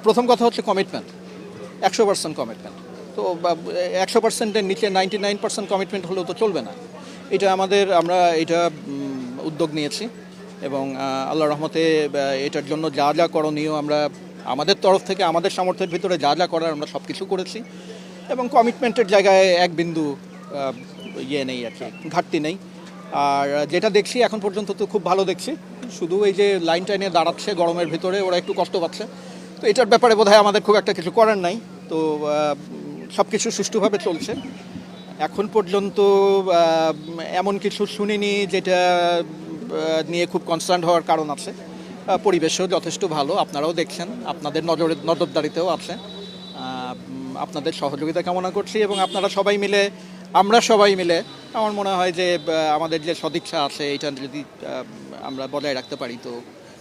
প্রথম কথা হচ্ছে কমিটমেন্ট, 100% কমিটমেন্ট। তো 100%-এর নিচে 99% কমিটমেন্ট হলেও তো চলবে না। আমরা এটা উদ্যোগ নিয়েছি এবং আল্লাহর রহমতে এটার জন্য যা যা করণীয় আমরা আমাদের তরফ থেকে আমাদের সামর্থ্যের ভিতরে যা যা করার আমরা সব কিছু করেছি এবং কমিটমেন্টের জায়গায় এক বিন্দু নেই আর কি, ঘাটতি নেই। আর যেটা দেখছি এখন পর্যন্ত তো খুব ভালো দেখছি, শুধু এই যে লাইন টাইনে দাঁড়াচ্ছে গরমের ভিতরে ওরা একটু কষ্ট পাচ্ছে, তো এটার ব্যাপারে বোধহয় আমাদের খুব একটা কিছু করার নাই। তো সব কিছু সুষ্ঠুভাবে চলছে। এখন পর্যন্ত এমন কিছু শুনিনি যেটা নিয়ে খুব কনসার্ন হওয়ার কারণ আছে। পরিবেশও যথেষ্ট ভালো, আপনারাও দেখছেন, আপনাদের নজরদারিতেও আছে। আপনাদের সহযোগিতা কামনা করছি এবং আমরা সবাই মিলে আমার মনে হয় যে আমাদের যে সদিচ্ছা আছে এটা যদি আমরা বজায় রাখতে পারি তো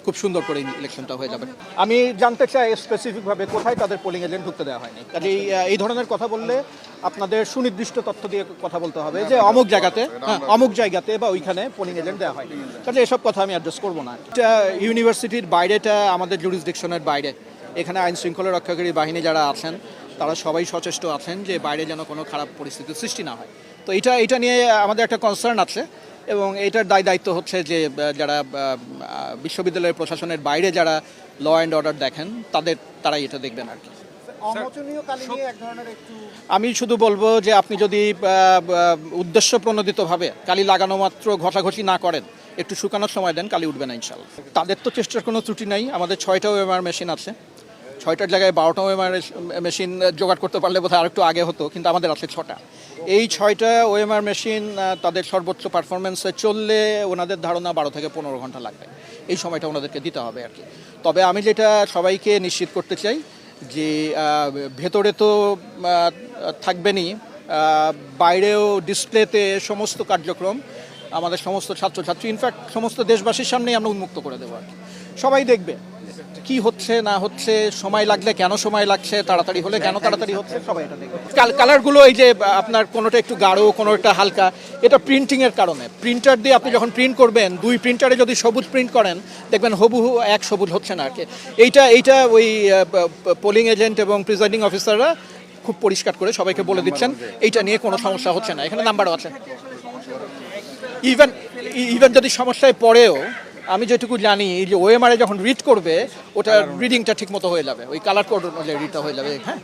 খুব সুন্দর করে ইলেকশনটা হয়ে যাবে। আমি জানতে চাই স্পেসিফিকভাবে কোথায় তাদের পোলিং এজেন্ট ঢুকতে দেওয়া হয়নি। কাজেই এই ধরনের কথা বললে আপনাদের সুনির্দিষ্ট তথ্য দিয়ে কথা বলতে হবে যে অমুক জায়গাতে বা ওইখানে পোলিং এজেন্ট দেওয়া হয়নি। কাজে এসব কথা আমি অ্যাড্রেস করবো না। এটা ইউনিভার্সিটির বাইরেটা আমাদের জুরিসডিকশনের বাইরে। এখানে আইন শৃঙ্খলা রক্ষাকারী বাহিনী যারা আছেন তারা সবাই সচেষ্ট আছেন যে বাইরে যেন কোনো খারাপ পরিস্থিতির সৃষ্টি না হয়। তো এটা নিয়ে আমাদের একটা কনসার্ন আছে এবং এটার দায়িত্ব হচ্ছে যে যারা বিশ্ববিদ্যালয়ের প্রশাসনের বাইরে যারা ল অ্যান্ড অর্ডার দেখেন তারাই এটা দেখবেন আর কি। আমি শুধু বলবো যে আপনি যদি উদ্দেশ্য প্রণোদিতভাবে কালি লাগানো মাত্র ঘষাঘষি না করেন, একটু শুকানোর সময় দেন, কালি উঠবে না ইনশাল্লাহ। তাদের তো চেষ্টার কোনো ত্রুটি নাই। আমাদের 6টা ওএমআর মেশিন আছে, 6টার জায়গায় 12টা ওএমআর মেশিন জোগাড় করতে পারলে বোধহয় আরেকটু আগে হতো, কিন্তু আমাদের আছে 6টা। এই 6টা ওএমআর মেশিন তাদের সর্বোচ্চ পারফরমেন্সে চললে ওনাদের ধারণা 12 থেকে 15 ঘন্টা লাগবে। এই সময়টা ওনাদেরকে দিতে হবে আর কি। তবে আমি যেটা সবাইকে নিশ্চিত করতে চাই যে ভেতরে তো থাকবেনই, বাইরেও ডিসপ্লেতে সমস্ত কার্যক্রম আমাদের সমস্ত ছাত্রছাত্রী, ইনফ্যাক্ট সমস্ত দেশবাসীর সামনেই আমরা উন্মুক্ত করে দেবো আর কি। সবাই দেখবে কি হচ্ছে না হচ্ছে, সময় লাগলে কেন সময় লাগছে, তাড়াতাড়ি হলে কেন তাড়াতাড়ি হচ্ছে, সবাই এটা দেখবে। কালারগুলো এই যে আপনার কোনোটা একটু গাঢ় কোনোটা হালকা, এটা প্রিন্টিংয়ের কারণে। প্রিন্টার দিয়ে আপনি যখন প্রিন্ট করবেন, 2 প্রিন্টারে যদি সবুজ প্রিন্ট করেন দেখবেন হুবহু এক সবুজ হচ্ছে না আর কি। এইটা ওই পোলিং এজেন্ট এবং প্রিজাইডিং অফিসাররা খুব পরিষ্কার করে সবাইকে বলে দিচ্ছেন এইটা নিয়ে কোনো সমস্যা হচ্ছে না। এখানে নাম্বারও আছে। ইভেন যদি সমস্যায় পড়েও আমি যেটুকু জানি যে ওএমআর যখন রিড করবে ওটা রিডিংটা ঠিক মতো হয়ে যাবে, ওই কালার কোড অনুযায়ী রিডটা হয়ে যাবে। হ্যাঁ।